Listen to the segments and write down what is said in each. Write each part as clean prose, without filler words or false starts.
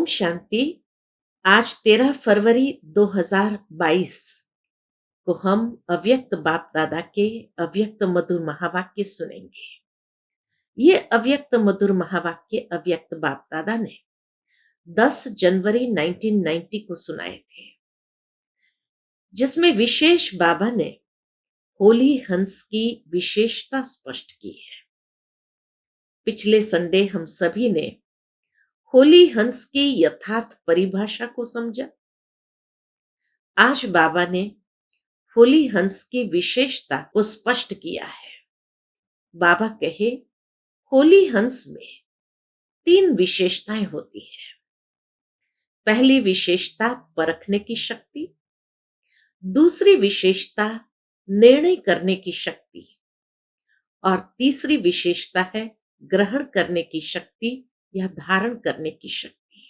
ओम शांति। आज 13 फरवरी 2022 को हम अव्यक्त बाप दादा के अव्यक्त मधुर महावाक्य सुनेंगे। ये अव्यक्त मधुर महावाक्य अव्यक्त बाप दादा ने 10 जनवरी 1990 को सुनाए थे, जिसमें विशेष बाबा ने होली हंस की विशेषता स्पष्ट की है। पिछले संडे हम सभी ने होली हंस की यथार्थ परिभाषा को समझा। आज बाबा ने होली हंस की विशेषता को स्पष्ट किया है। बाबा कहे, होली हंस में 3 विशेषताएं होती है। पहली विशेषता परखने की शक्ति, दूसरी विशेषता निर्णय करने की शक्ति और तीसरी विशेषता है ग्रहण करने की शक्ति या धारण करने की शक्ति।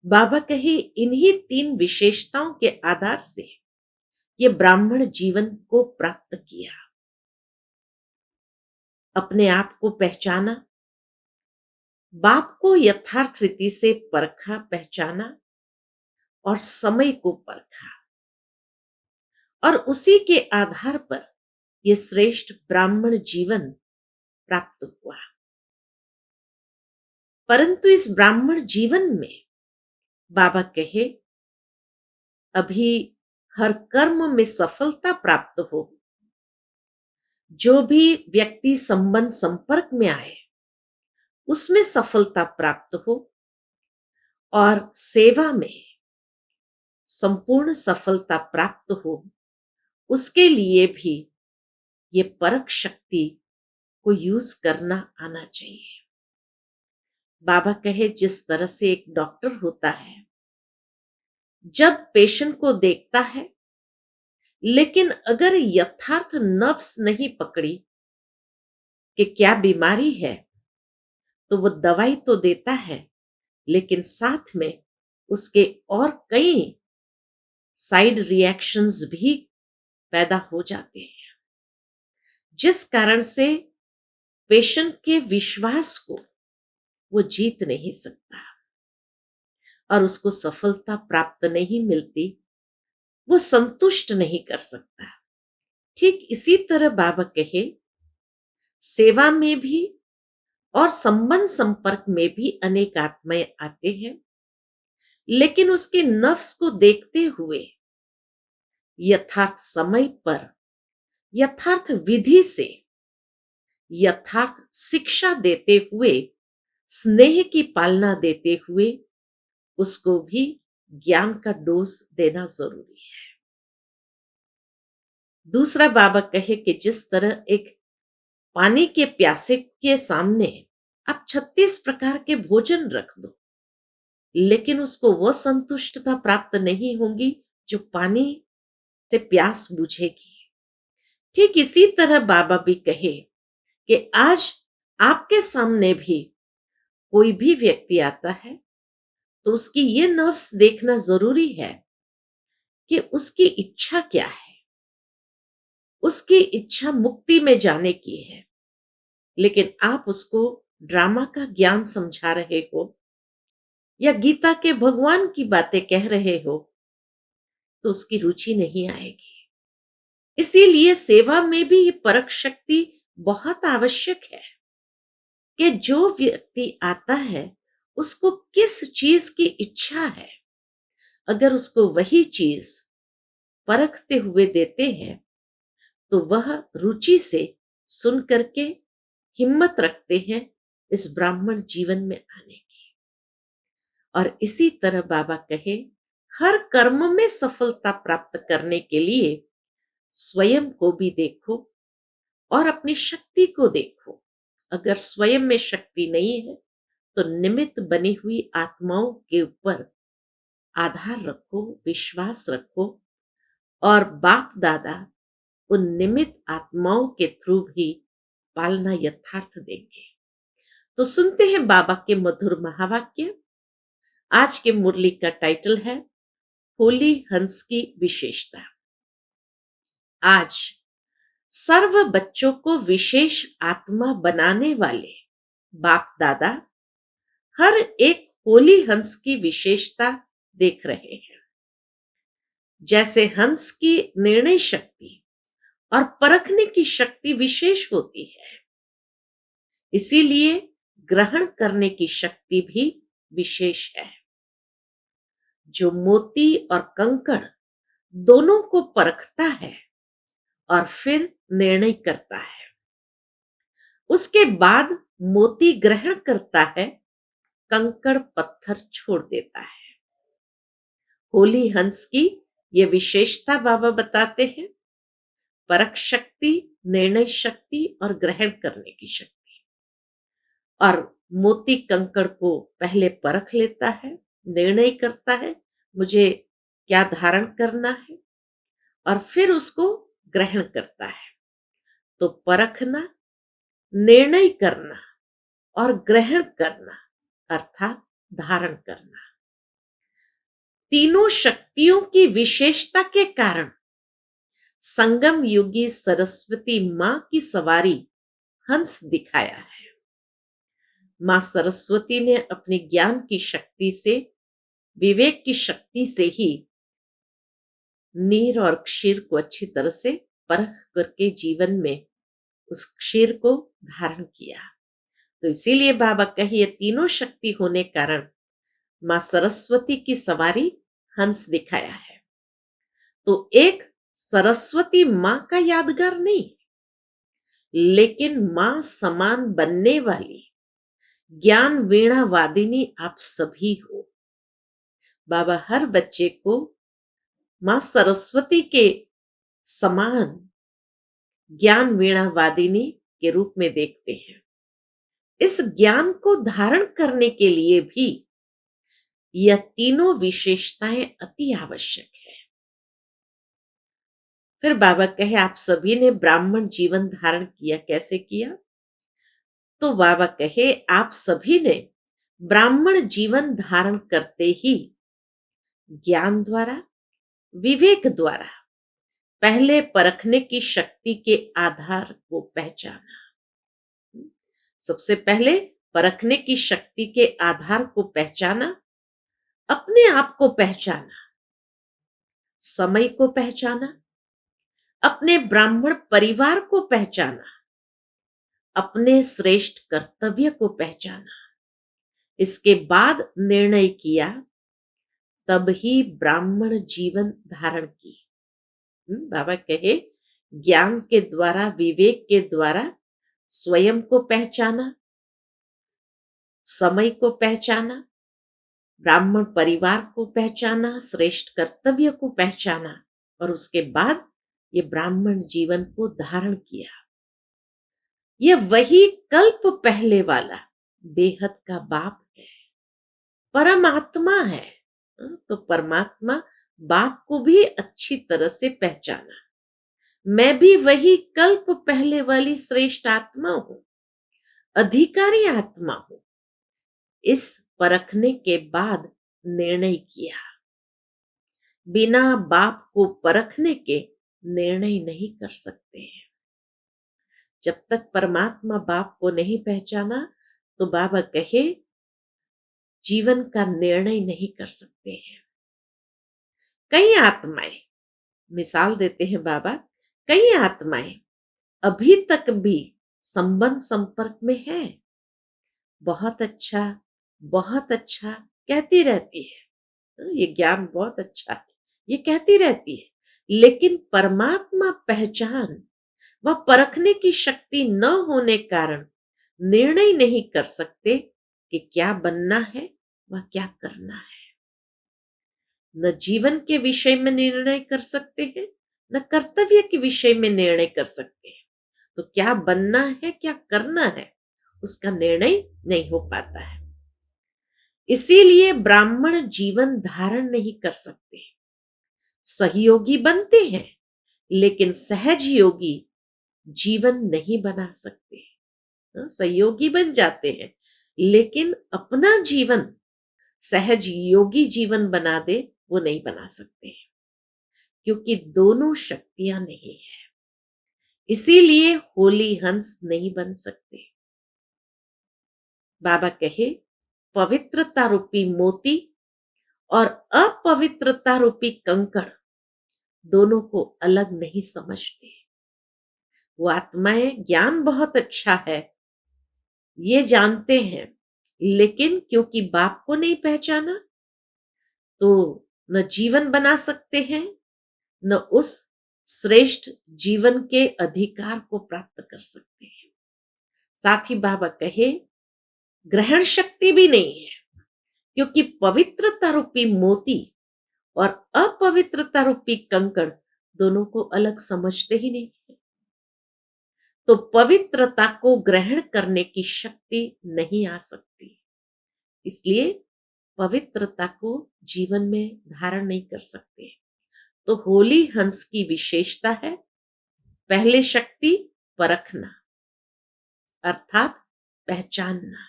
बाबा कहे, इन्हीं 3 विशेषताओं के आधार से ये ब्राह्मण जीवन को प्राप्त किया। अपने आप को पहचाना, बाप को यथार्थ रीति से परखा पहचाना और समय को परखा, और उसी के आधार पर यह श्रेष्ठ ब्राह्मण जीवन प्राप्त हुआ। परंतु इस ब्राह्मण जीवन में बाबा कहे, अभी हर कर्म में सफलता प्राप्त हो, जो भी व्यक्ति संबंध संपर्क में आए उसमें सफलता प्राप्त हो और सेवा में संपूर्ण सफलता प्राप्त हो, उसके लिए भी ये परख शक्ति को यूज करना आना चाहिए। बाबा कहे, जिस तरह से एक डॉक्टर होता है, जब पेशेंट को देखता है, लेकिन अगर यथार्थ नब्ज नहीं पकड़ी कि क्या बीमारी है, तो वो दवाई तो देता है, लेकिन साथ में उसके और कई साइड रिएक्शंस भी पैदा हो जाते हैं, जिस कारण से पेशेंट के विश्वास को वो जीत नहीं सकता और उसको सफलता प्राप्त नहीं मिलती, वो संतुष्ट नहीं कर सकता। ठीक इसी तरह बाबा कहे, सेवा में भी और संबंध संपर्क में भी अनेक आत्माएं आते हैं, लेकिन उसके नफ्स को देखते हुए यथार्थ समय पर, यथार्थ विधि से, यथार्थ शिक्षा देते हुए, स्नेह की पालना देते हुए उसको भी ज्ञान का डोज देना जरूरी है। दूसरा बाबा कहे कि जिस तरह एक पानी के प्यासे के सामने आप 36 प्रकार के भोजन रख दो, लेकिन उसको वह संतुष्टता प्राप्त नहीं होगी जो पानी से प्यास बुझेगी। ठीक इसी तरह बाबा भी कहे कि आज आपके सामने भी कोई भी व्यक्ति आता है, तो उसकी ये नफ्स देखना जरूरी है कि उसकी इच्छा क्या है। उसकी इच्छा मुक्ति में जाने की है, लेकिन आप उसको ड्रामा का ज्ञान समझा रहे हो या गीता के भगवान की बातें कह रहे हो, तो उसकी रुचि नहीं आएगी। इसीलिए सेवा में भी ये परख शक्ति बहुत आवश्यक है कि जो व्यक्ति आता है उसको किस चीज की इच्छा है। अगर उसको वही चीज परखते हुए देते हैं, तो वह रुचि से सुन करके हिम्मत रखते हैं इस ब्राह्मण जीवन में आने की। और इसी तरह बाबा कहे, हर कर्म में सफलता प्राप्त करने के लिए स्वयं को भी देखो और अपनी शक्ति को देखो। अगर स्वयं में शक्ति नहीं है, तो निमित्त बनी हुई आत्माओं के ऊपर आधार रखो, विश्वास रखो, और बाप दादा उन निमित्त आत्माओं के थ्रू भी पालना यथार्थ देंगे। तो सुनते हैं बाबा के मधुर महावाक्य। आज के मुरली का टाइटल है होली हंस की विशेषता। आज सर्व बच्चों को विशेष आत्मा बनाने वाले बाप दादा हर एक होली हंस की विशेषता देख रहे हैं। जैसे हंस की निर्णय शक्ति और परखने की शक्ति विशेष होती है, इसीलिए ग्रहण करने की शक्ति भी विशेष है। जो मोती और कंकड़ दोनों को परखता है और फिर निर्णय करता है, उसके बाद मोती ग्रहण करता है, कंकड़ पत्थर छोड़ देता है। होली हंस की ये विशेषता बाबा बताते हैं, परख शक्ति, निर्णय शक्ति और ग्रहण करने की शक्ति। और मोती कंकड़ को पहले परख लेता है, निर्णय करता है मुझे क्या धारण करना है, और फिर उसको ग्रहण करता है। तो परखना, निर्णय करना और ग्रहण करना अर्थात धारण करना, तीनों शक्तियों की विशेषता के कारण संगम युगी सरस्वती मां की सवारी हंस दिखाया है। मां सरस्वती ने अपने ज्ञान की शक्ति से, विवेक की शक्ति से ही नीर और क्षीर को अच्छी तरह से परख करके जीवन में उस क्षीर को धारण किया। तो इसीलिए बाबा कहिए तीनों शक्ति होने कारण मां सरस्वती की सवारी हंस दिखाया है। तो एक सरस्वती मां का यादगार नहीं, लेकिन मां समान बनने वाली ज्ञान वीणा वादिनी आप सभी हो। बाबा हर बच्चे को मां सरस्वती के समान ज्ञान वीणा वादिनी के रूप में देखते हैं। इस ज्ञान को धारण करने के लिए भी यह तीनों विशेषताएं अति आवश्यक है। फिर बाबा कहे आप सभी ने ब्राह्मण जीवन धारण किया, कैसे किया? तो बाबा कहे आप सभी ने ब्राह्मण जीवन धारण करते ही ज्ञान द्वारा, विवेक द्वारा पहले परखने की शक्ति के आधार को पहचाना। सबसे पहले परखने की शक्ति के आधार को पहचाना, अपने आप को पहचाना, समय को पहचाना, अपने ब्राह्मण परिवार को पहचाना, अपने श्रेष्ठ कर्तव्य को पहचाना, इसके बाद निर्णय किया, तब ही ब्राह्मण जीवन धारण की। बाबा कहे ज्ञान के द्वारा, विवेक के द्वारा स्वयं को पहचाना, समय को पहचाना, ब्राह्मण परिवार को पहचाना, श्रेष्ठ कर्तव्य को पहचाना, और उसके बाद ये ब्राह्मण जीवन को धारण किया। ये वही कल्प पहले वाला बेहद का बाप है, परमात्मा है। तो परमात्मा बाप को भी अच्छी तरह से पहचाना। मैं भी वही कल्प पहले वाली श्रेष्ठ आत्मा हूं, अधिकारी आत्मा हूं। इस परखने के बाद निर्णय किया। बिना बाप को परखने के निर्णय नहीं कर सकते हैं। जब तक परमात्मा बाप को नहीं पहचाना, तो बाबा कहे जीवन का निर्णय नहीं कर सकते हैं। कई आत्माएं, मिसाल देते हैं बाबा, कई आत्माएं अभी तक भी संबंध संपर्क में है, बहुत अच्छा कहती रहती है, ये ज्ञान बहुत अच्छा है, ये कहती रहती है, लेकिन परमात्मा पहचान व परखने की शक्ति न होने कारण निर्णय नहीं कर सकते कि क्या बनना है व क्या करना है। न जीवन के विषय में निर्णय कर सकते हैं, न कर्तव्य के विषय में निर्णय कर सकते हैं। तो क्या बनना है, क्या करना है, उसका निर्णय नहीं हो पाता है। इसीलिए ब्राह्मण जीवन धारण नहीं कर सकते। सहयोगी बनते हैं, लेकिन सहज योगी जीवन नहीं बना सकते। सहयोगी बन जाते हैं, लेकिन अपना जीवन सहज योगी जीवन बना दे, वो नहीं बना सकते, क्योंकि दोनों शक्तियां नहीं है। इसीलिए होली हंस नहीं बन सकते। बाबा कहे पवित्रता रूपी मोती और अपवित्रता रूपी कंकड़ दोनों को अलग नहीं समझते। वो आत्माएं ज्ञान बहुत अच्छा है, ये जानते हैं, लेकिन क्योंकि बाप को नहीं पहचाना, तो न जीवन बना सकते हैं, न उस श्रेष्ठ जीवन के अधिकार को प्राप्त कर सकते हैं। साथ ही बाबा कहे, ग्रहण शक्ति भी नहीं है, क्योंकि पवित्रता रूपी मोती और अपवित्रता रूपी कंकड़ दोनों को अलग समझते ही नहीं है। तो पवित्रता को ग्रहण करने की शक्ति नहीं आ सकती, इसलिए पवित्रता को जीवन में धारण नहीं कर सकते। तो होली हंस की विशेषता है, पहले शक्ति परखना, अर्थात पहचानना।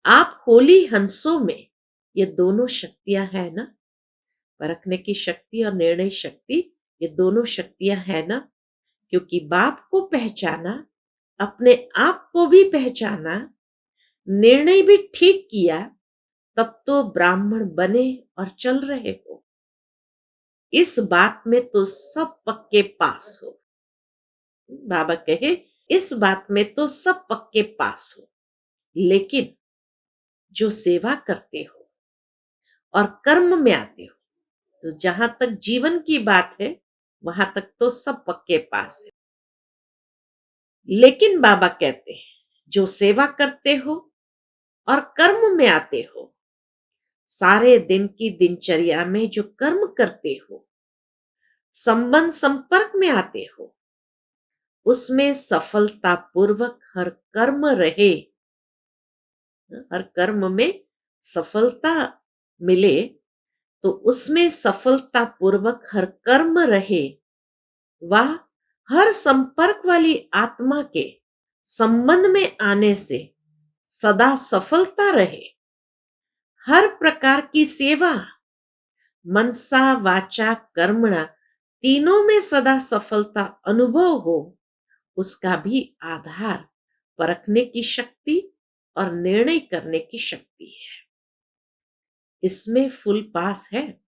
आप होली हंसों में ये दोनों शक्तियां हैं ना, परखने की शक्ति और निर्णय शक्ति, ये दोनों शक्तियां हैं ना, क्योंकि बाप को पहचाना, अपने आप को भी पहचाना, निर्णय भी ठीक किया, तब तो ब्राह्मण बने और चल रहे हो। इस बात में तो सब पक्के पास हो। बाबा कहे, इस बात में तो सब पक्के पास हो, लेकिन जो सेवा करते हो और कर्म में आते हो, तो जहां तक जीवन की बात है, वहां तक तो सब पक्के पास है। लेकिन बाबा कहते हैं, जो सेवा करते हो और कर्म में आते हो, सारे दिन की दिनचर्या में जो कर्म करते हो, संबंध संपर्क में आते हो, उसमें सफलता पूर्वक हर कर्म रहे, हर कर्म में सफलता मिले, तो उसमें सफलता पूर्वक हर कर्म रहे, वह हर संपर्क वाली आत्मा के संबंध में आने से सदा सफलता रहे, हर प्रकार की सेवा मनसा वाचा कर्मणा तीनों में सदा सफलता अनुभव हो, उसका भी आधार परखने की शक्ति और निर्णय करने की शक्ति है। इसमें फुल पास है।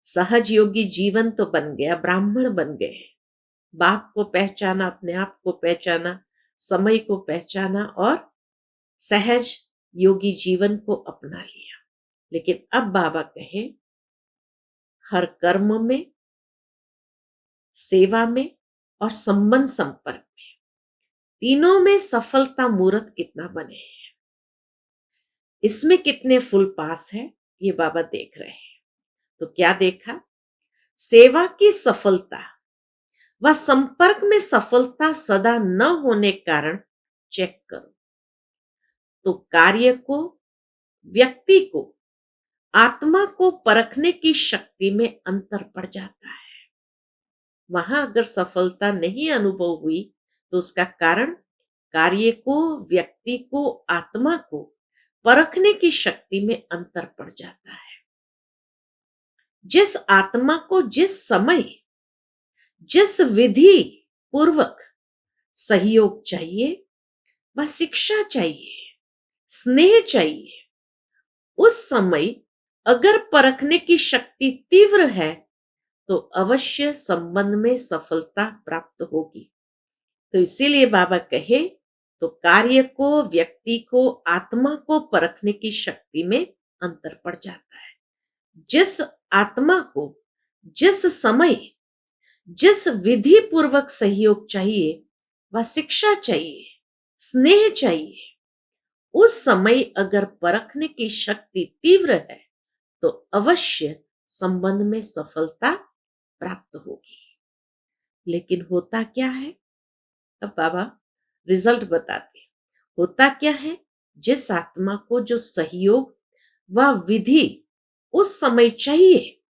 सहज योगी जीवन तो बन गया, ब्राह्मण बन गए, बाप को पहचाना, अपने आप को पहचाना, समय को पहचाना और सहज योगी जीवन को अपना लिया। लेकिन अब बाबा कहे, हर कर्म में, सेवा में और संबंध संपर्क में, तीनों में सफलता मूर्त कितना बने हैं, इसमें कितने फुल पास है, ये बाबा देख रहे हैं। तो क्या देखा? सेवा की सफलता व संपर्क में सफलता सदा न होने कारण चेक करो, तो कार्य को, व्यक्ति को, आत्मा को परखने की शक्ति में अंतर पड़ जाता है। वहां अगर सफलता नहीं अनुभव हुई, तो उसका कारण कार्य को, व्यक्ति को, आत्मा को परखने की शक्ति में अंतर पड़ जाता है। जिस आत्मा को जिस समय, जिस विधि पूर्वक सहयोग चाहिए, व शिक्षा चाहिए, स्नेह चाहिए, उस समय अगर परखने की शक्ति तीव्र है, तो अवश्य संबंध में सफलता प्राप्त होगी। तो इसीलिए बाबा कहे, तो कार्य को, व्यक्ति को, आत्मा को परखने की शक्ति में अंतर पड़ जाता है। जिस आत्मा को जिस समय, जिस विधि पूर्वक सहयोग चाहिए, व शिक्षा चाहिए, स्नेह चाहिए, उस समय अगर परखने की शक्ति तीव्र है, तो अवश्य संबंध में सफलता प्राप्त होगी। लेकिन होता क्या है? अब बाबा रिजल्ट बताते हैं। होता क्या है? जिस आत्मा को जो सहयोग व विधि उस समय चाहिए,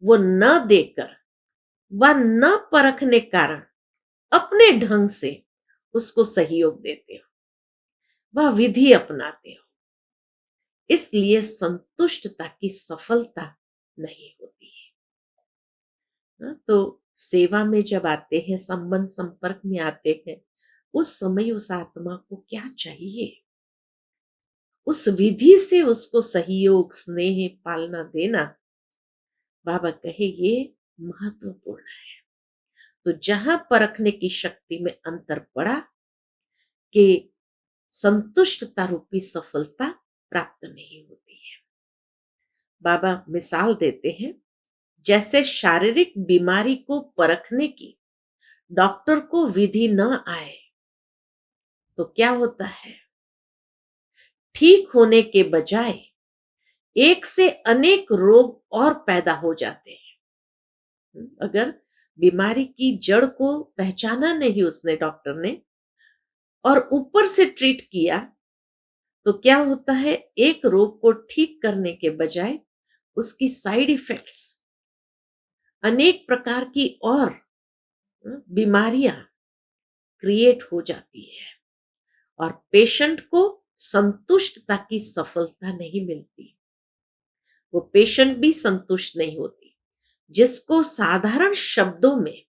वो न देकर व न परखने कारण अपने ढंग से उसको सहयोग देते हो, वह विधि अपनाते हो, इसलिए संतुष्टता की सफलता नहीं होती है। तो सेवा में जब आते हैं, संबंध संपर्क में आते हैं, उस समय उस आत्मा को क्या चाहिए, उस विधि से उसको सहयोग, स्नेह, पालना देना, बाबा कहे ये महत्वपूर्ण है। तो जहां परखने की शक्ति में अंतर पड़ा कि संतुष्टता रूपी सफलता प्राप्त नहीं होती है। बाबा मिसाल देते हैं, जैसे शारीरिक बीमारी को परखने की डॉक्टर को विधि न आए तो क्या होता है, ठीक होने के बजाय एक से अनेक रोग और पैदा हो जाते हैं। अगर बीमारी की जड़ को पहचाना नहीं उसने डॉक्टर ने और ऊपर से ट्रीट किया तो क्या होता है, एक रोग को ठीक करने के बजाय उसकी साइड इफेक्ट्स अनेक प्रकार की और बीमारियां क्रिएट हो जाती है और पेशेंट को संतुष्टता की सफलता नहीं मिलती। वो पेशेंट भी संतुष्ट नहीं होती, जिसको साधारण शब्दों में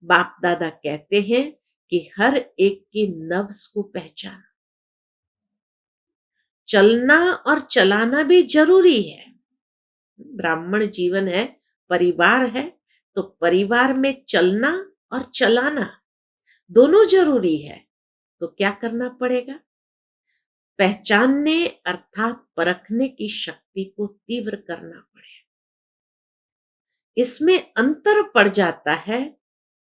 बाप दादा कहते हैं कि हर एक की नब्ज को पहचान। चलना और चलाना भी जरूरी है। ब्राह्मण जीवन है, परिवार है, तो परिवार में चलना और चलाना दोनों जरूरी है। तो क्या करना पड़ेगा, पहचानने अर्थात परखने की शक्ति को तीव्र करना पड़े। इसमें अंतर पड़ जाता है,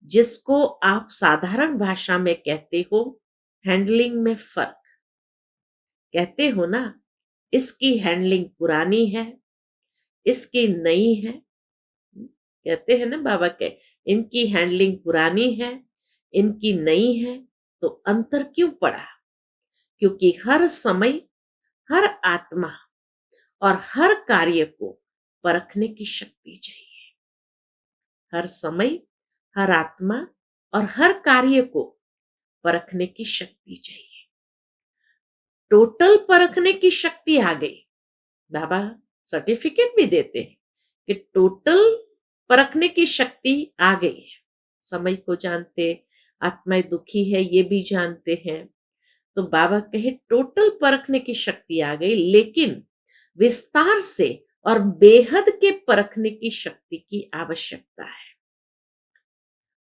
जिसको आप साधारण भाषा में कहते हो हैंडलिंग में फर्क। कहते हो ना, इसकी हैंडलिंग पुरानी है, इसकी नई है। कहते हैं ना बाबा के, इनकी हैंडलिंग पुरानी है, इनकी नई है। तो अंतर क्यों पड़ा, क्योंकि हर समय, हर आत्मा और हर कार्य को परखने की शक्ति चाहिए। हर समय, हर आत्मा और हर कार्य को परखने की शक्ति चाहिए। टोटल परखने की शक्ति आ गई, बाबा सर्टिफिकेट भी देते हैं कि टोटल परखने की शक्ति आ गई है। समय को जानते, आत्माएं दुखी है ये भी जानते हैं। तो बाबा कहे टोटल परखने की शक्ति आ गई, लेकिन विस्तार से और बेहद के परखने की शक्ति की आवश्यकता है।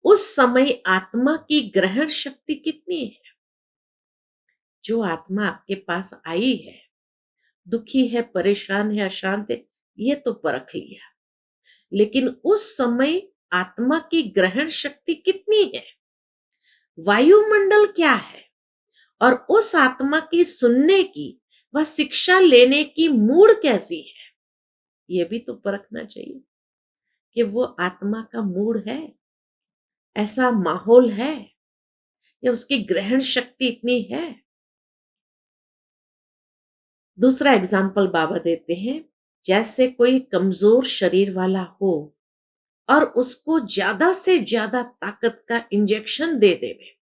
उस समय आत्मा की ग्रहण शक्ति कितनी है? जो आत्मा आपके पास आई है, दुखी है, परेशान है, अशांत है, ये तो परख लिया, लेकिन उस समय आत्मा की ग्रहण शक्ति कितनी है, वायुमंडल क्या है, और उस आत्मा की सुनने की व शिक्षा लेने की मूड कैसी है, ये भी तो परखना चाहिए कि वो आत्मा का मूड है, ऐसा माहौल है, या उसकी ग्रहण शक्ति इतनी है। दूसरा एग्जाम्पल बाबा देते हैं, जैसे कोई कमजोर शरीर वाला हो और उसको ज्यादा से ज्यादा ताकत का इंजेक्शन दे देवे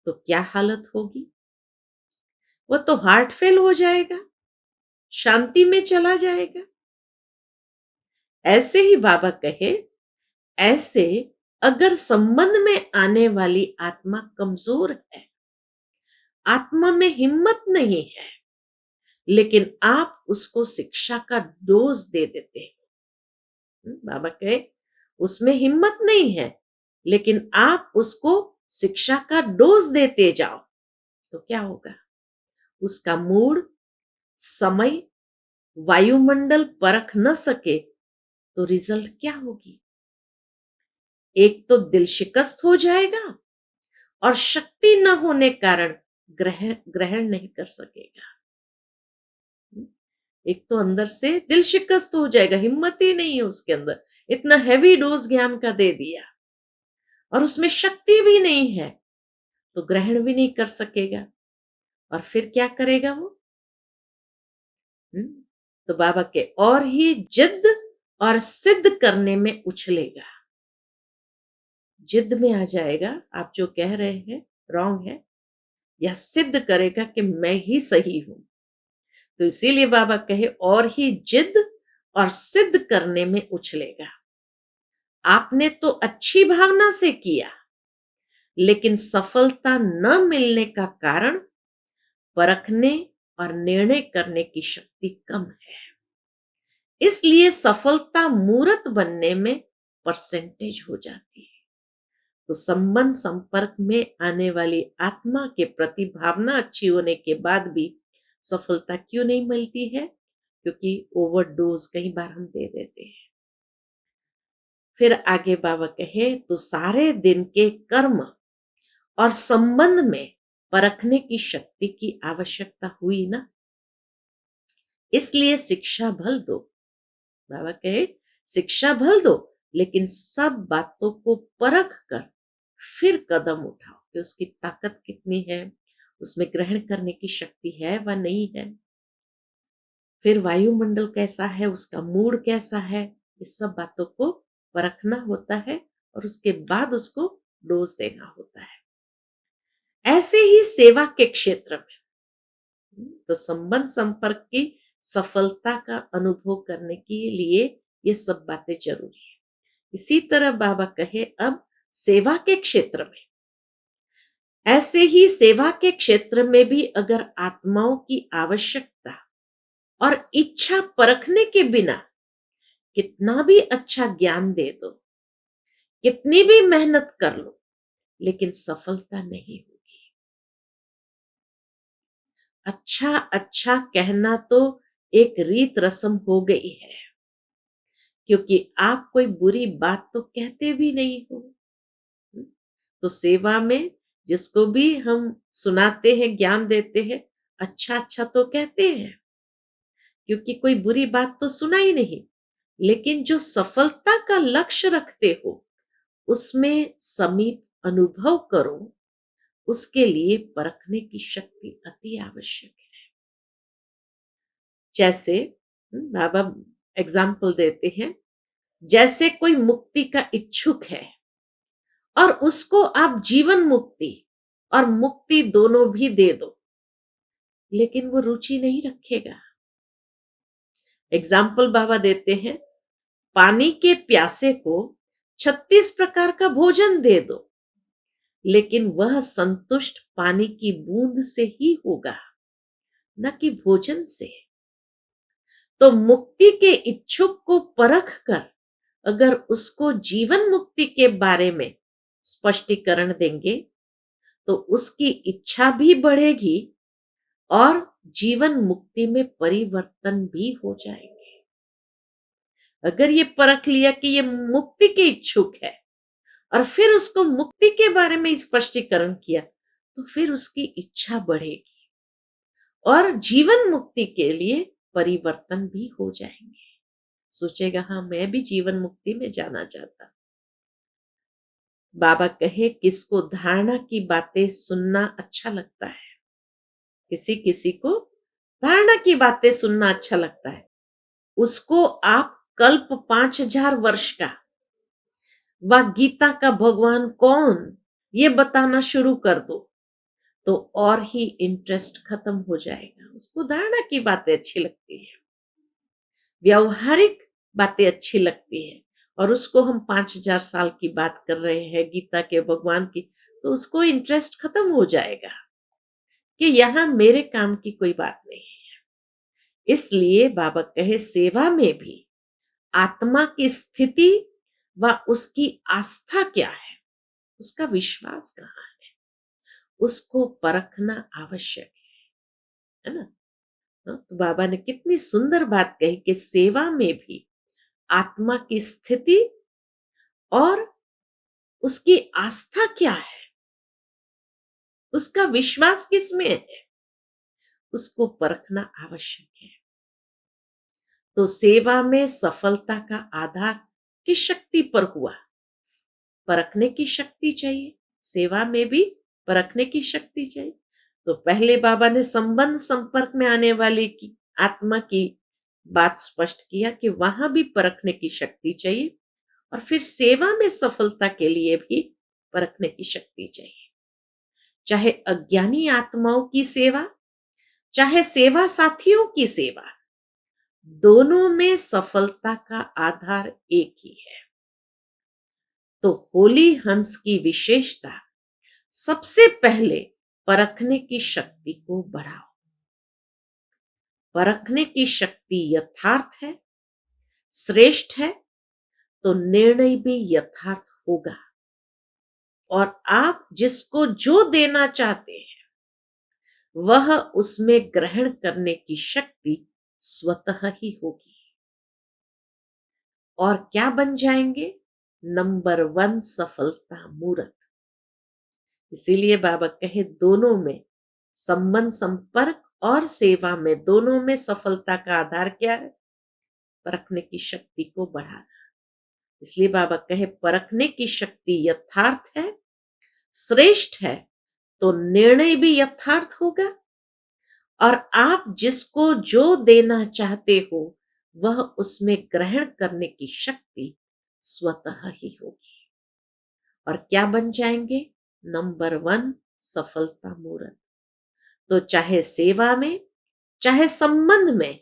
तो क्या हालत होगी, वो तो हार्ट फेल हो जाएगा, शांति में चला जाएगा। ऐसे ही बाबा कहे, ऐसे अगर संबंध में आने वाली आत्मा कमजोर है, आत्मा में हिम्मत नहीं है, लेकिन आप उसको शिक्षा का डोज दे देते हैं। बाबा कहे उसमें हिम्मत नहीं है, लेकिन आप उसको शिक्षा का डोज देते जाओ तो क्या होगा, उसका मूड, समय, वायुमंडल परख न सके तो रिजल्ट क्या होगी, एक तो दिल शिकस्त हो जाएगा और शक्ति न होने कारण ग्रहण ग्रहण नहीं कर सकेगा। एक तो अंदर से दिल शिकस्त हो जाएगा, हिम्मत ही नहीं है उसके अंदर, इतना हैवी डोज ज्ञान का दे दिया और उसमें शक्ति भी नहीं है, तो ग्रहण भी नहीं कर सकेगा। और फिर क्या करेगा वो? तो बाबा के और ही जिद और सिद्ध करने में उछलेगा, जिद में आ जाएगा, आप जो कह रहे हैं रॉन्ग है, या सिद्ध करेगा कि मैं ही सही हूं। तो इसीलिए बाबा कहे और ही जिद और सिद्ध करने में उछलेगा। आपने तो अच्छी भावना से किया, लेकिन सफलता न मिलने का कारण परखने और निर्णय करने की शक्ति कम है। इसलिए सफलता मूर्त बनने में परसेंटेज हो जाती है। तो संबंध संपर्क में आने वाली आत्मा के प्रति भावना अच्छी होने के बाद भी सफलता क्यों नहीं मिलती है? क्योंकि ओवरडोज कई बार हम दे देते हैं। फिर आगे बाबा कहे, तो सारे दिन के कर्म और संबंध में परखने की शक्ति की आवश्यकता हुई ना, इसलिए शिक्षा भल दो। बाबा कहे शिक्षा भल दो, लेकिन सब बातों को परख कर फिर कदम उठाओ कि उसकी ताकत कितनी है, उसमें ग्रहण करने की शक्ति है व नहीं है, फिर वायुमंडल कैसा है, उसका मूड कैसा है, इस सब बातों को परखना होता है और उसके बाद उसको डोज देना होता है। ऐसे ही सेवा के क्षेत्र में तो संबंध संपर्क की सफलता का अनुभव करने के लिए ये सब बातें जरूरी है। इसी तरह बाबा कहे अब सेवा के क्षेत्र में, ऐसे ही सेवा के क्षेत्र में भी अगर आत्माओं की आवश्यकता और इच्छा परखने के बिना कितना भी अच्छा ज्ञान दे दो, कितनी भी मेहनत कर लो, लेकिन सफलता नहीं होगी। अच्छा अच्छा कहना तो एक रीत रस्म हो गई है, क्योंकि आप कोई बुरी बात तो कहते भी नहीं हो। तो सेवा में जिसको भी हम सुनाते हैं, ज्ञान देते हैं, अच्छा अच्छा तो कहते हैं, क्योंकि कोई बुरी बात तो सुना ही नहीं। लेकिन जो सफलता का लक्ष्य रखते हो, उसमें समीप अनुभव करो, उसके लिए परखने की शक्ति अति आवश्यक है। जैसे बाबा एग्जाम्पल देते हैं, जैसे कोई मुक्ति का इच्छुक है और उसको आप जीवन मुक्ति और मुक्ति दोनों भी दे दो, लेकिन वो रुचि नहीं रखेगा। एग्जाम्पल बाबा देते हैं, पानी के प्यासे को 36 प्रकार का भोजन दे दो, लेकिन वह संतुष्ट पानी की बूंद से ही होगा, न कि भोजन से। तो मुक्ति के इच्छुक को परख कर अगर उसको जीवन मुक्ति के बारे में स्पष्टीकरण देंगे, तो उसकी इच्छा भी बढ़ेगी और जीवन मुक्ति में परिवर्तन भी हो जाएंगे। अगर ये परख लिया कि ये मुक्ति के इच्छुक है और फिर उसको मुक्ति के बारे में स्पष्टीकरण किया, तो फिर उसकी इच्छा बढ़ेगी और जीवन मुक्ति के लिए परिवर्तन भी हो जाएंगे। सोचेगा, हाँ मैं भी जीवन मुक्ति में जाना चाहता। बाबा कहे किसको धारणा की बातें सुनना अच्छा लगता है, किसी किसी को धारणा की बातें सुनना अच्छा लगता है, उसको आप कल्प 5000 वर्ष का व गीता का भगवान कौन ये बताना शुरू कर दो, तो और ही इंटरेस्ट खत्म हो जाएगा। उसको धारणा की बातें अच्छी लगती है, व्यवहारिक बातें अच्छी लगती है, और उसको हम 5000 साल की बात कर रहे हैं गीता के भगवान की, तो उसको इंटरेस्ट खत्म हो जाएगा कि यहां मेरे काम की कोई बात नहीं है। इसलिए बाबा कहे सेवा में भी आत्मा की स्थिति व उसकी आस्था क्या है, उसका विश्वास कहाँ है, उसको परखना आवश्यक है ना। तो बाबा ने कितनी सुंदर बात कही कि सेवा में भी आत्मा की स्थिति और उसकी आस्था क्या है, उसका विश्वास किसमें है, उसको परखना आवश्यक है। तो सेवा में सफलता का आधार किस शक्ति पर हुआ? परखने की शक्ति चाहिए। सेवा में भी परखने की शक्ति चाहिए। तो पहले बाबा ने संबंध संपर्क में आने वाली की आत्मा की बात स्पष्ट किया कि वहां भी परखने की शक्ति चाहिए, और फिर सेवा में सफलता के लिए भी परखने की शक्ति चाहिए। चाहे अज्ञानी आत्माओं की सेवा, चाहे सेवा साथियों की सेवा, दोनों में सफलता का आधार एक ही है। तो होली हंस की विशेषता सबसे पहले परखने की शक्ति को बढ़ाओ। परखने की शक्ति यथार्थ है, श्रेष्ठ है, तो निर्णय भी यथार्थ होगा। और आप जिसको जो देना चाहते हैं वह उसमें ग्रहण करने की शक्ति स्वतः ही होगी। और क्या बन जाएंगे? नंबर 1 सफलता मूर्त। इसीलिए बाबा कहे दोनों में संबंध, संपर्क और सेवा में, दोनों में सफलता का आधार क्या है? परखने की शक्ति को बढ़ाना। इसलिए बाबा कहे परखने की शक्ति यथार्थ है, श्रेष्ठ है, तो निर्णय भी यथार्थ होगा। और आप जिसको जो देना चाहते हो वह उसमें ग्रहण करने की शक्ति स्वतः ही होगी। और क्या बन जाएंगे? नंबर 1 सफलता मूर्त। तो चाहे सेवा में, चाहे संबंध में,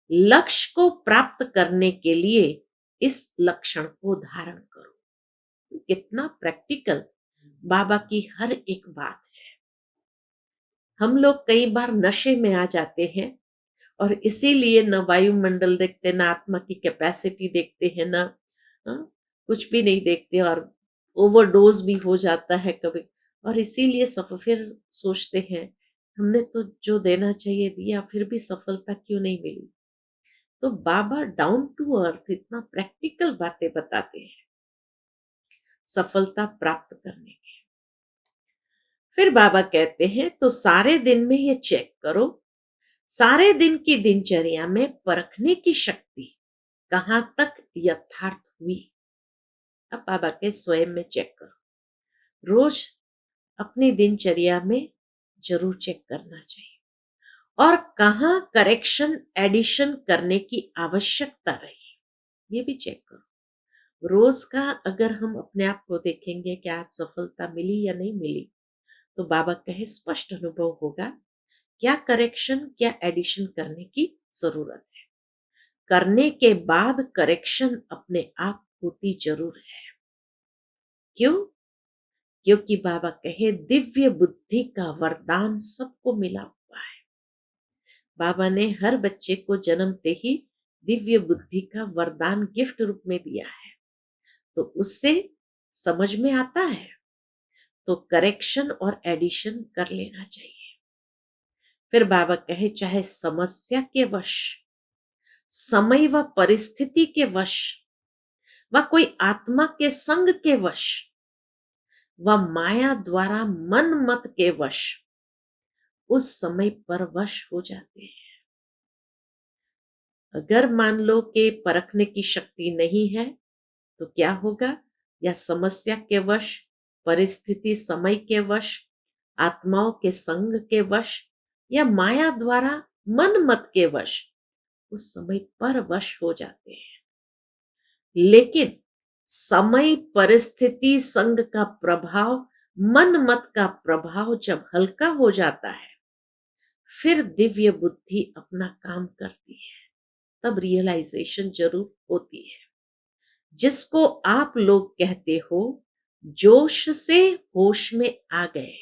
लक्ष्य को प्राप्त करने के लिए इस लक्षण को धारण करो। कितना प्रैक्टिकल बाबा की हर एक बात है। हम लोग कई बार नशे में आ जाते हैं और इसीलिए न वायुमंडल देखते, न आत्मा की कैपेसिटी देखते हैं, न कुछ भी नहीं देखते, और ओवरडोज भी हो जाता है कभी। और इसीलिए सब फिर सोचते हैं हमने तो जो देना चाहिए दिया, फिर भी सफलता क्यों नहीं मिली। तो बाबा डाउन टू अर्थ इतना प्रैक्टिकल बातें बताते हैं सफलता प्राप्त करने के। फिर बाबा कहते हैं तो सारे दिन में ये चेक करो, सारे दिन की दिनचर्या में परखने की शक्ति कहां तक यथार्थ हुई। अब बाबा के स्वयं में चेक करो। रोज अपनी दिनचर्या में जरूर चेक करना चाहिए। और कहां करेक्शन, एडिशन करने की आवश्यकता रही, ये भी चेक करो। रोज का अगर हम अपने आप को देखेंगे कि आज सफलता मिली या नहीं मिली, तो बाबा कहे स्पष्ट अनुभव होगा क्या करेक्शन, क्या एडिशन करने की जरूरत है। करने के बाद करेक्शन अपने आप होती जरूर है। क्यों? क्योंकि बाबा कहे दिव्य बुद्धि का वरदान सबको मिला हुआ है। बाबा ने हर बच्चे को जन्मते ही दिव्य बुद्धि का वरदान गिफ्ट रूप में दिया है, तो उससे समझ में आता है तो करेक्शन और एडिशन कर लेना चाहिए। फिर बाबा कहे चाहे समस्या के वश, समय व परिस्थिति के वश, व कोई आत्मा के संग के वश, व माया द्वारा मन मत के वश, उस समय पर वश हो जाते हैं। अगर मान लो कि परखने की शक्ति नहीं है तो क्या होगा? या समस्या के वश, परिस्थिति समय के वश, आत्माओं के संग के वश, या माया द्वारा मन मत के वश उस समय पर वश हो जाते हैं। लेकिन समय, परिस्थिति, संग का प्रभाव, मन मत का प्रभाव जब हल्का हो जाता है, फिर दिव्य बुद्धि अपना काम करती है। तब रियलाइजेशन जरूर होती है, जिसको आप लोग कहते हो जोश से होश में आ गए।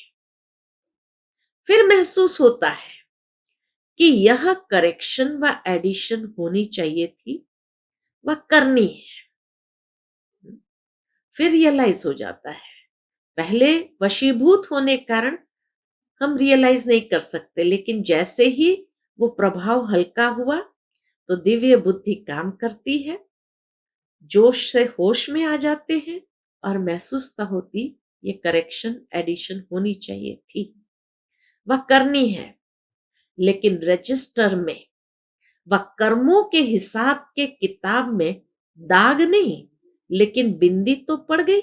फिर महसूस होता है कि यह करेक्शन व एडिशन होनी चाहिए थी, वह करनी है। फिर रियलाइज हो जाता है। पहले वशीभूत होने कारण हम रियलाइज नहीं कर सकते, लेकिन जैसे ही वो प्रभाव हल्का हुआ तो दिव्य बुद्धि काम करती है, जोश से होश में आ जाते हैं और महसूस होती ये करेक्शन, एडिशन होनी चाहिए थी, वह करनी है। लेकिन रजिस्टर में व कर्मों के हिसाब के किताब में दाग नहीं, लेकिन बिंदी तो पड़ गई,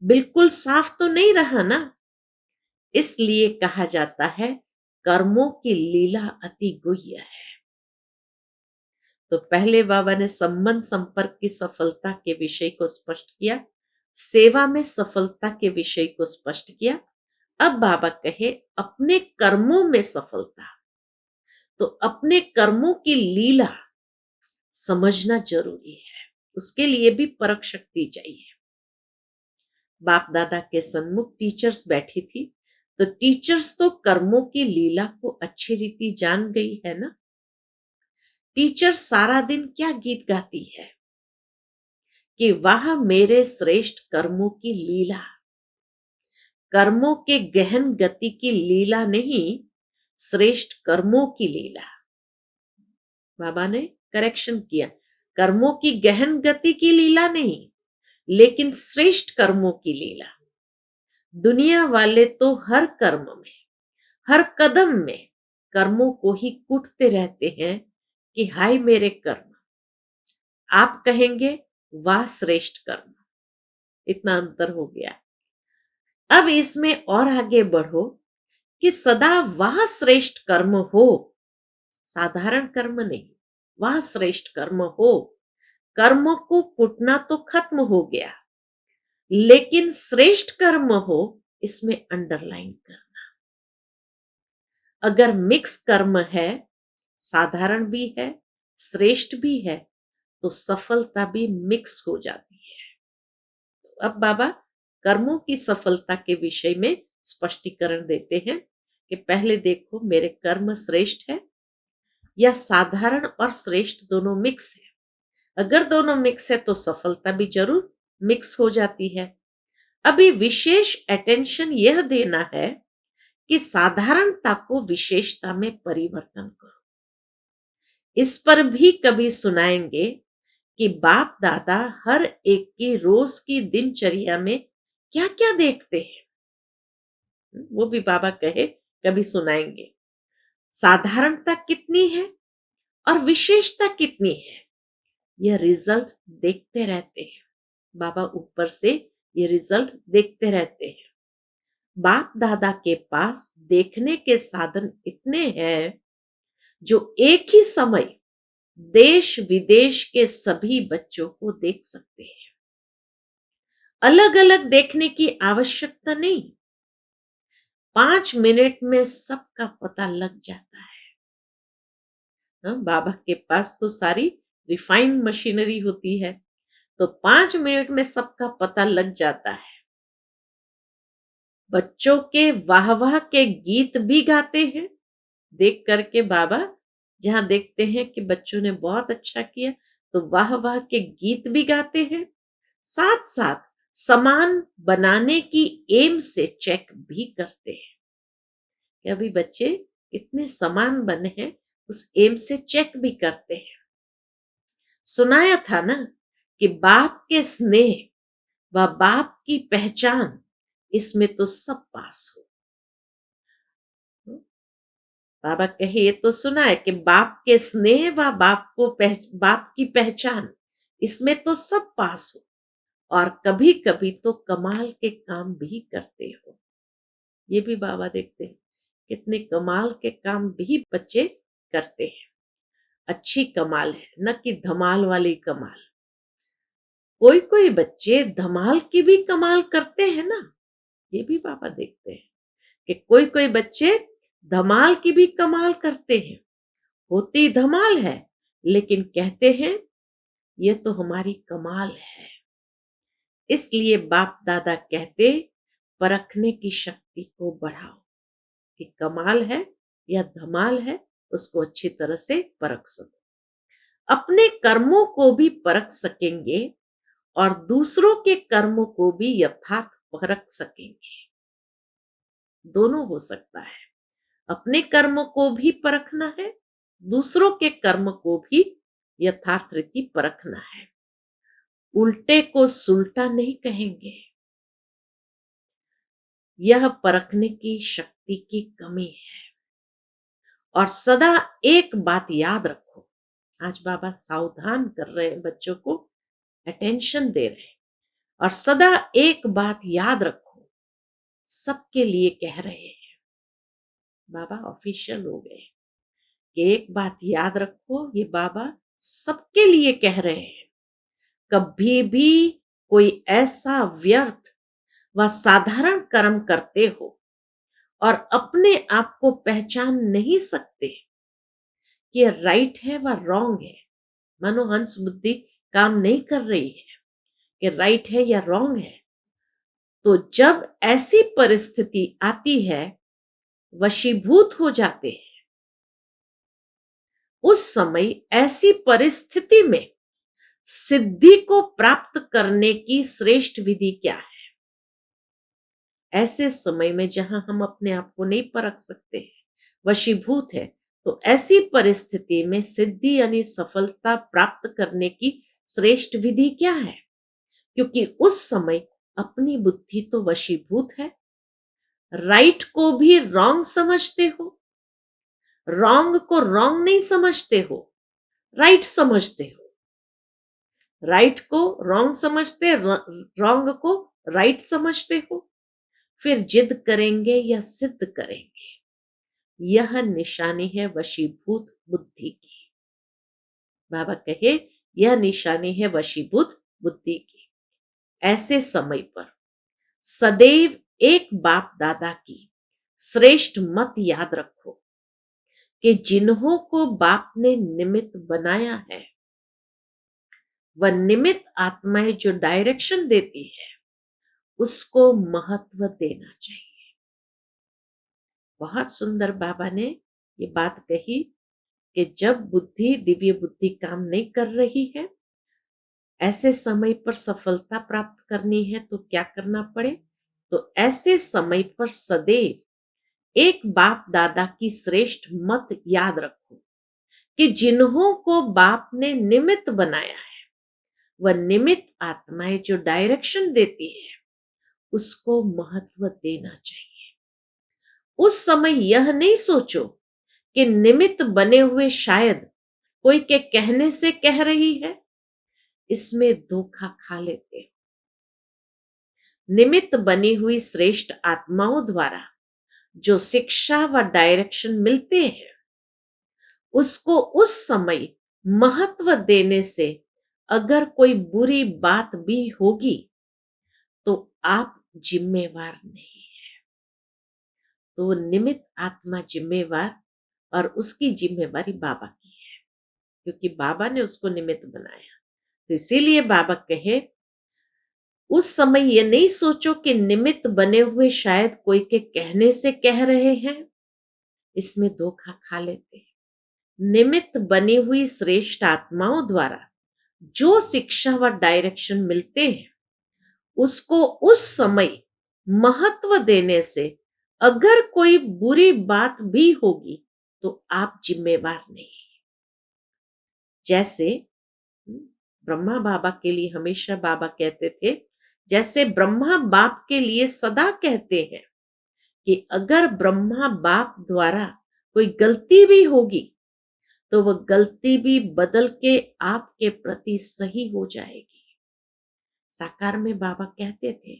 बिल्कुल साफ तो नहीं रहा ना। इसलिए कहा जाता है कर्मों की लीला अति गुह्य है। तो पहले बाबा ने संबंध, संपर्क की सफलता के विषय को स्पष्ट किया, सेवा में सफलता के विषय को स्पष्ट किया। अब बाबा कहे अपने कर्मों में सफलता, तो अपने कर्मों की लीला समझना जरूरी है। उसके लिए भी परख शक्ति चाहिए। बाप दादा के सन्मुख टीचर्स बैठी थी, तो टीचर्स तो कर्मों की लीला को अच्छी रीति जान गई है ना, टीचर सारा दिन क्या गीत गाती है कि वाह मेरे श्रेष्ठ कर्मों की लीला। कर्मों के गहन गति की लीला नहीं, श्रेष्ठ कर्मों की लीला। बाबा ने करेक्शन किया, कर्मों की गहन गति की लीला नहीं, लेकिन श्रेष्ठ कर्मों की लीला। दुनिया वाले तो हर कर्म में, हर कदम में कर्मों को ही कूटते रहते हैं कि हाय मेरे कर्म। आप कहेंगे वाह श्रेष्ठ कर्म। इतना अंतर हो गया। अब इसमें और आगे बढ़ो कि सदा वाह श्रेष्ठ कर्म हो, साधारण कर्म नहीं, वाह श्रेष्ठ कर्म हो। कर्म को कूटना तो खत्म हो गया, लेकिन श्रेष्ठ कर्म हो, इसमें अंडरलाइन कर। अगर मिक्स कर्म है, साधारण भी है, श्रेष्ठ भी है, तो सफलता भी मिक्स हो जाती है। तो अब बाबा कर्मों की सफलता के विषय में स्पष्टीकरण देते हैं कि पहले देखो मेरे कर्म श्रेष्ठ है या साधारण और श्रेष्ठ दोनों मिक्स है। अगर दोनों मिक्स है तो सफलता भी जरूर मिक्स हो जाती है। अभी विशेष अटेंशन यह देना है कि साधारणता को विशेषता में परिवर्तन करो। इस पर भी कभी सुनाएंगे कि बाप दादा हर एक की रोज की दिनचर्या में क्या क्या देखते हैं, वो भी बाबा कहे कभी सुनाएंगे। साधारणता कितनी है और विशेषता कितनी है, यह रिजल्ट देखते रहते हैं। बाबा ऊपर से ये रिजल्ट देखते रहते हैं। बाप दादा के पास देखने के साधन इतने हैं जो एक ही समय देश विदेश के सभी बच्चों को देख सकते हैं। अलग अलग देखने की आवश्यकता नहीं, 5 मिनट में सबका पता लग जाता है। हाँ, बाबा के पास तो सारी रिफाइंड मशीनरी होती है, तो 5 मिनट में सबका पता लग जाता है। बच्चों के वाह वाह के गीत भी गाते हैं। देख करके बाबा जहां देखते हैं कि बच्चों ने बहुत अच्छा किया, तो वाह वाह के गीत भी गाते हैं। साथ साथ सामान बनाने की एम से चेक भी करते हैं कि अभी बच्चे इतने सामान बने हैं, उस एम से चेक भी करते हैं। सुनाया था ना कि बाप के स्नेह व बाप की पहचान, इसमें तो सब पास हो। बाबा कहे ये तो सुना है कि बाप के स्नेह व बाप की पहचान, इसमें तो सब पास हो, और कभी कभी तो कमाल के काम भी करते हो। ये भी बाबा देखते हैं कितने कमाल के काम भी बच्चे करते हैं। अच्छी कमाल है, न कि धमाल वाली कमाल। कोई कोई बच्चे धमाल की भी कमाल करते हैं ना, ये भी बाबा देखते हैं कि कोई कोई बच्चे धमाल की भी कमाल करते हैं। होती धमाल है, लेकिन कहते हैं ये तो हमारी कमाल है। इसलिए बाप दादा कहते परखने की शक्ति को बढ़ाओ कि कमाल है या धमाल है, उसको अच्छी तरह से परख सको। अपने कर्मों को भी परख सकेंगे और दूसरों के कर्मों को भी यथार्थ परख सकेंगे। दोनों हो सकता है, अपने कर्मों को भी परखना है, दूसरों के कर्म को भी यथार्थ रीति परखना है। उल्टे को सुलटा नहीं कहेंगे, यह परखने की शक्ति की कमी है। और सदा एक बात याद रखो, आज बाबा सावधान कर रहे हैं बच्चों को, अटेंशन दे रहे हैं। और सदा एक बात याद रखो, सबके लिए कह रहे हैं, बाबा ऑफिशियल हो गए कि एक बात याद रखो, ये बाबा सबके लिए कह रहे हैं। कभी भी कोई ऐसा व्यर्थ व साधारण कर्म करते हो और अपने आप को पहचान नहीं सकते कि ये राइट है व रॉन्ग है, मानो हंस बुद्धि काम नहीं कर रही है कि राइट है या रॉन्ग है, तो जब ऐसी परिस्थिति आती है वशीभूत हो जाते हैं। उस समय ऐसी परिस्थिति में सिद्धि को प्राप्त करने की श्रेष्ठ विधि क्या है? ऐसे समय में जहां हम अपने आप को नहीं परख सकते हैं, वशीभूत है, तो ऐसी परिस्थिति में सिद्धि यानी सफलता प्राप्त करने की श्रेष्ठ विधि क्या है? क्योंकि उस समय अपनी बुद्धि तो वशीभूत है, राइट को भी रॉन्ग समझते हो, रॉन्ग को रॉन्ग नहीं समझते हो, राइट समझते हो, राइट को रॉन्ग समझते, रॉन्ग को राइट समझते हो, फिर जिद करेंगे या सिद्ध करेंगे। यह निशानी है वशीभूत बुद्धि की। बाबा कहे यह निशानी है वशीभूत बुद्धि की। ऐसे समय पर सदैव एक बाप दादा की श्रेष्ठ मत याद रखो कि जिन्हों को बाप ने निमित्त बनाया है, वह निमित्त आत्माएं जो डायरेक्शन देती है, उसको महत्व देना चाहिए। बहुत सुंदर बाबा ने ये बात कही कि जब बुद्धि, दिव्य बुद्धि काम नहीं कर रही है, ऐसे समय पर सफलता प्राप्त करनी है तो क्या करना पड़े? तो ऐसे समय पर सदैव एक बाप दादा की श्रेष्ठ मत याद रखो कि जिन्हों को बाप ने निमित्त बनाया है, वह निमित्त आत्माएं जो डायरेक्शन देती है, उसको महत्व देना चाहिए। उस समय यह नहीं सोचो कि निमित्त बने हुए शायद कोई के कहने से कह रही है, इसमें धोखा खा लेते हो। निमित्त बनी हुई श्रेष्ठ आत्माओं द्वारा जो शिक्षा व डायरेक्शन मिलते हैं, उसको उस समय महत्व देने से अगर कोई बुरी बात भी होगी तो आप जिम्मेवार नहीं है। तो निमित्त आत्मा जिम्मेवार, और उसकी जिम्मेवारी बाबा की है, क्योंकि बाबा ने उसको निमित्त बनाया। तो इसीलिए बाबा कहे उस समय ये नहीं सोचो कि निमित्त बने हुए शायद कोई के कहने से कह रहे हैं, इसमें धोखा खा लेते हैं। निमित्त बनी हुई श्रेष्ठ आत्माओं द्वारा जो शिक्षा व डायरेक्शन मिलते हैं, उसको उस समय महत्व देने से अगर कोई बुरी बात भी होगी तो आप जिम्मेवार नहीं। जैसे ब्रह्मा बाबा के लिए हमेशा बाबा कहते थे, जैसे ब्रह्मा बाप के लिए सदा कहते हैं कि अगर ब्रह्मा बाप द्वारा कोई गलती भी होगी तो वह गलती भी बदल के आपके प्रति सही हो जाएगी। साकार में बाबा कहते थे।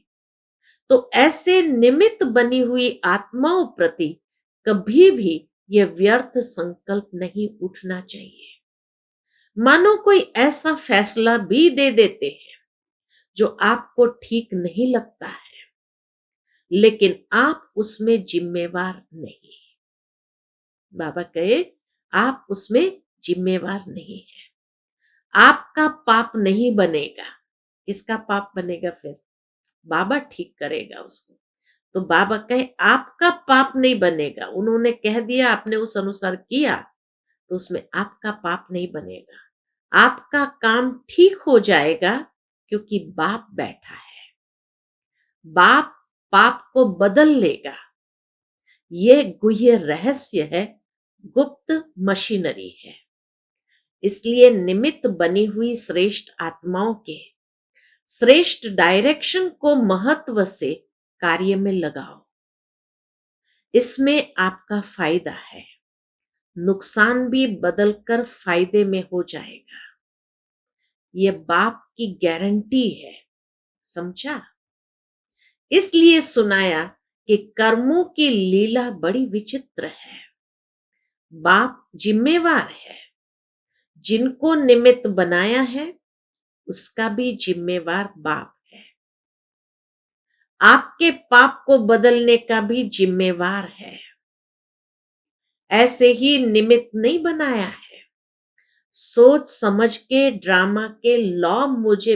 तो ऐसे निमित्त बनी हुई आत्माओं प्रति कभी भी यह व्यर्थ संकल्प नहीं उठना चाहिए। मानो कोई ऐसा फैसला भी दे देते हैं जो आपको ठीक नहीं लगता है, लेकिन आप उसमें जिम्मेवार नहीं। बाबा कहे आप उसमें जिम्मेवार नहीं है। आपका पाप नहीं बनेगा। किसका पाप बनेगा फिर? बाबा ठीक करेगा उसको। तो बाबा कहे आपका पाप नहीं बनेगा। उन्होंने कह दिया, आपने उस अनुसार किया, तो उसमें आपका पाप नहीं बनेगा। आपका काम ठीक हो जाएगा, क्योंकि बाप बैठा है। बाप पाप को बदल लेगा। ये गुह्य रहस्य है, गुप्त मशीनरी है। इसलिए निमित्त बनी हुई श्रेष्ठ आत्माओं के श्रेष्ठ डायरेक्शन को महत्व से कार्य में लगाओ। इसमें आपका फायदा है, नुकसान भी बदलकर फायदे में हो जाएगा। यह बाप की गारंटी है। समझा? इसलिए सुनाया कि कर्मों की लीला बड़ी विचित्र है। बाप जिम्मेवार है। जिनको निमित्त बनाया है, उसका भी जिम्मेवार बाप है। आपके पाप को बदलने का भी जिम्मेवार है। ऐसे ही निमित्त नहीं बनाया है। सोच समझ के ड्रामा के लॉ मुझे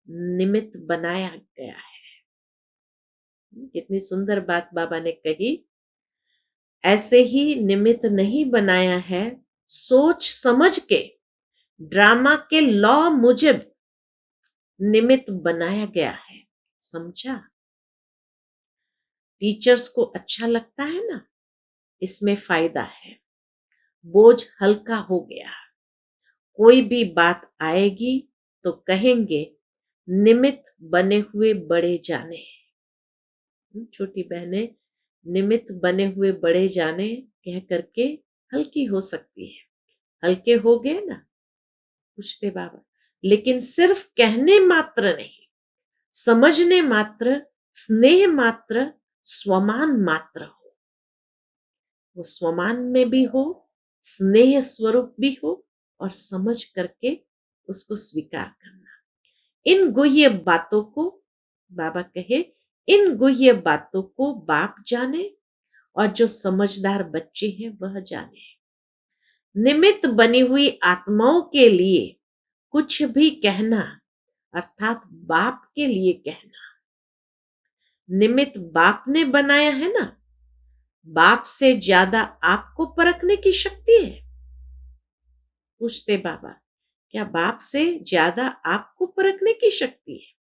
निमित्त बनाया गया है। कितनी सुंदर बात बाबा ने कही। ऐसे ही निमित्त नहीं बनाया है, सोच समझ के ड्रामा के लॉ मुजब निमित्त बनाया गया है। समझा? टीचर्स को अच्छा लगता है ना, इसमें फायदा है। बोझ हल्का हो गया। कोई भी बात आएगी तो कहेंगे निमित्त बने हुए बड़े जाने। छोटी बहनें निमित्त बने हुए बड़े जाने कह करके हल्की हो सकती है। हल्के हो गए ना, पूछते बाबा। लेकिन सिर्फ कहने मात्र नहीं, समझने मात्र, स्नेह मात्र, स्वमान मात्र हो। वो स्वमान में भी हो, स्नेह स्वरूप भी हो, और समझ करके उसको स्वीकार करना। इन गुह्य बातों को, बाबा कहे, इन गुह्य बातों को बाप जाने और जो समझदार बच्चे हैं वह जाने। निमित्त बनी हुई आत्माओं के लिए कुछ भी कहना अर्थात बाप के लिए कहना। निमित्त बाप ने बनाया है ना, बाप से ज्यादा आपको परखने की शक्ति है? पूछते बाबा, क्या बाप से ज्यादा आपको परखने की शक्ति है?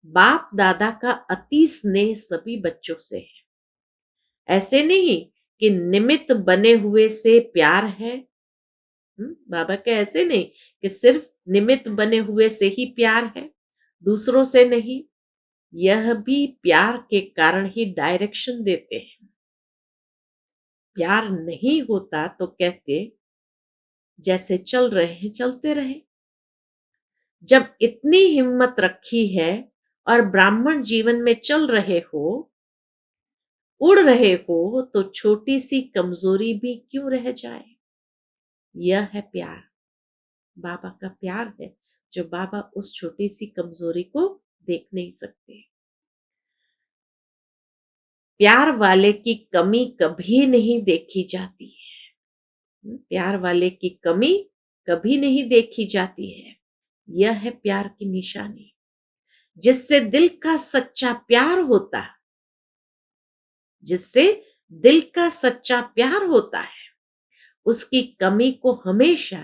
बाप दादा का अति स्नेह सभी बच्चों से है। ऐसे नहीं कि निमित्त बने हुए से प्यार है। बाबा के ऐसे नहीं कि सिर्फ निमित्त बने हुए से ही प्यार है, दूसरों से नहीं। यह भी प्यार के कारण ही डायरेक्शन देते हैं। प्यार नहीं होता तो कहते जैसे चल रहे हैं चलते रहे। जब इतनी हिम्मत रखी है और ब्राह्मण जीवन में चल रहे हो, उड़ रहे हो, तो छोटी सी कमजोरी भी क्यों रह जाए? यह है प्यार, बाबा का प्यार है, जो बाबा उस छोटी सी कमजोरी को देख नहीं सकते। प्यार वाले की कमी कभी नहीं देखी जाती है। प्यार वाले की कमी कभी नहीं देखी जाती है। यह है प्यार की निशानी। जिससे दिल का सच्चा प्यार होता है, जिससे दिल का सच्चा प्यार होता है, उसकी कमी को हमेशा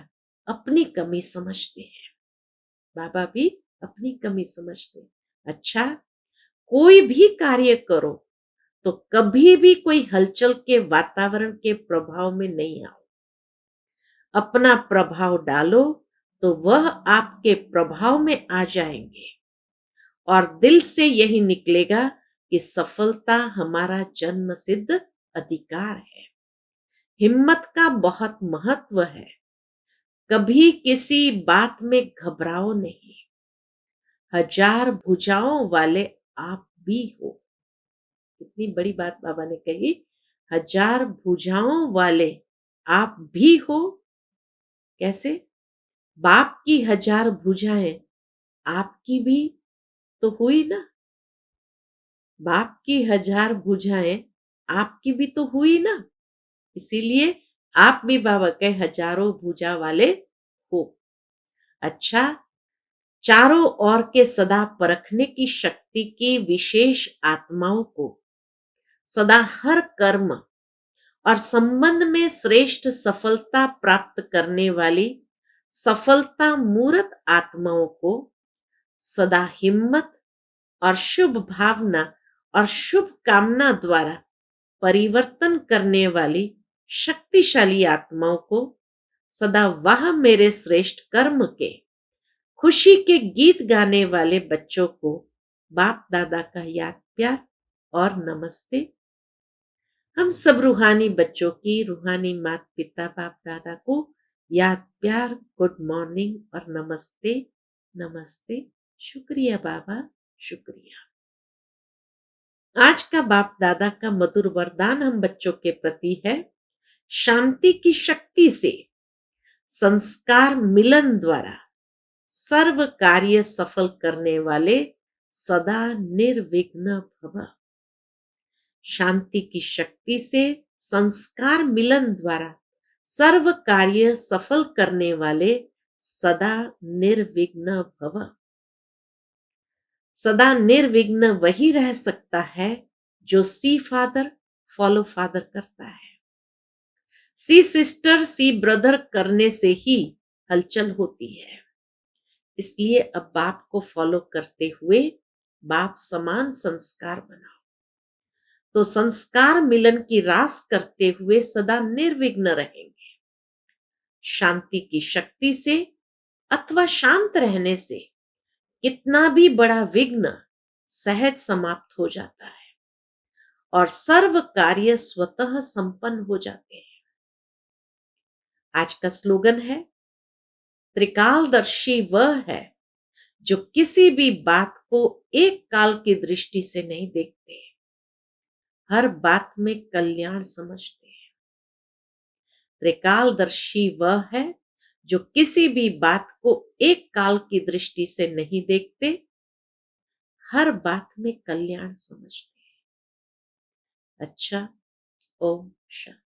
अपनी कमी समझते हैं। बाबा भी अपनी कमी समझते हैं। अच्छा, कोई भी कार्य करो तो कभी भी कोई हलचल के वातावरण के प्रभाव में नहीं आओ। अपना प्रभाव डालो तो वह आपके प्रभाव में आ जाएंगे, और दिल से यही निकलेगा कि सफलता हमारा जन्म सिद्ध अधिकार है। हिम्मत का बहुत महत्व है। कभी किसी बात में घबराओ नहीं। हजार भुजाओं वाले आप भी हो। कितनी बड़ी बात बाबा ने कही। हजार भुजाओं वाले आप भी हो। कैसे? बाप की हजार भुजाएं आपकी भी तो हुई ना। बाप की हजार भुजाएं आपकी भी तो हुई ना। इसीलिए आप भी बाबा के हजारों भुजा वाले हो। अच्छा, चारों ओर के सदा परखने की शक्ति की विशेष आत्माओं को सदा हर कर्म और संबंध में श्रेष्ठ सफलता प्राप्त करने वाली सफलता मूर्त आत्माओं को सदा हिम्मत और शुभ भावना और शुभ कामना द्वारा परिवर्तन करने वाली शक्तिशाली आत्माओं को सदा वाह मेरे श्रेष्ठ कर्म के खुशी के गीत गाने वाले बच्चों को बाप दादा का याद प्यार और नमस्ते। हम सब रूहानी बच्चों की रूहानी माता पिता बाप दादा को याद प्यार, गुड मॉर्निंग और नमस्ते। नमस्ते। शुक्रिया बाबा, शुक्रिया। आज का बाप दादा का मधुर वरदान हम बच्चों के प्रति है। शांति की शक्ति से संस्कार मिलन द्वारा सर्व कार्य सफल करने वाले सदा निर्विघ्न भव। शांति की शक्ति से संस्कार मिलन द्वारा सर्व कार्य सफल करने वाले सदा निर्विघ्न भव। सदा निर्विघ्न वही रह सकता है जो सी फादर फॉलो फादर करता है। सी सिस्टर सी ब्रदर करने से ही हलचल होती है। इसलिए अब बाप को फॉलो करते हुए बाप समान संस्कार बनाओ, तो संस्कार मिलन की रास करते हुए सदा निर्विघ्न रहेंगे। शांति की शक्ति से अथवा शांत रहने से कितना भी बड़ा विघ्न सहज समाप्त हो जाता है और सर्व कार्य स्वतः संपन्न हो जाते हैं। आज का स्लोगन है, त्रिकालदर्शी वह है जो किसी भी बात को एक काल की दृष्टि से नहीं देखते, हर बात में कल्याण समझते हैं। त्रिकालदर्शी वह है जो किसी भी बात को एक काल की दृष्टि से नहीं देखते, हर बात में कल्याण समझते हैं। अच्छा, ओम शांति।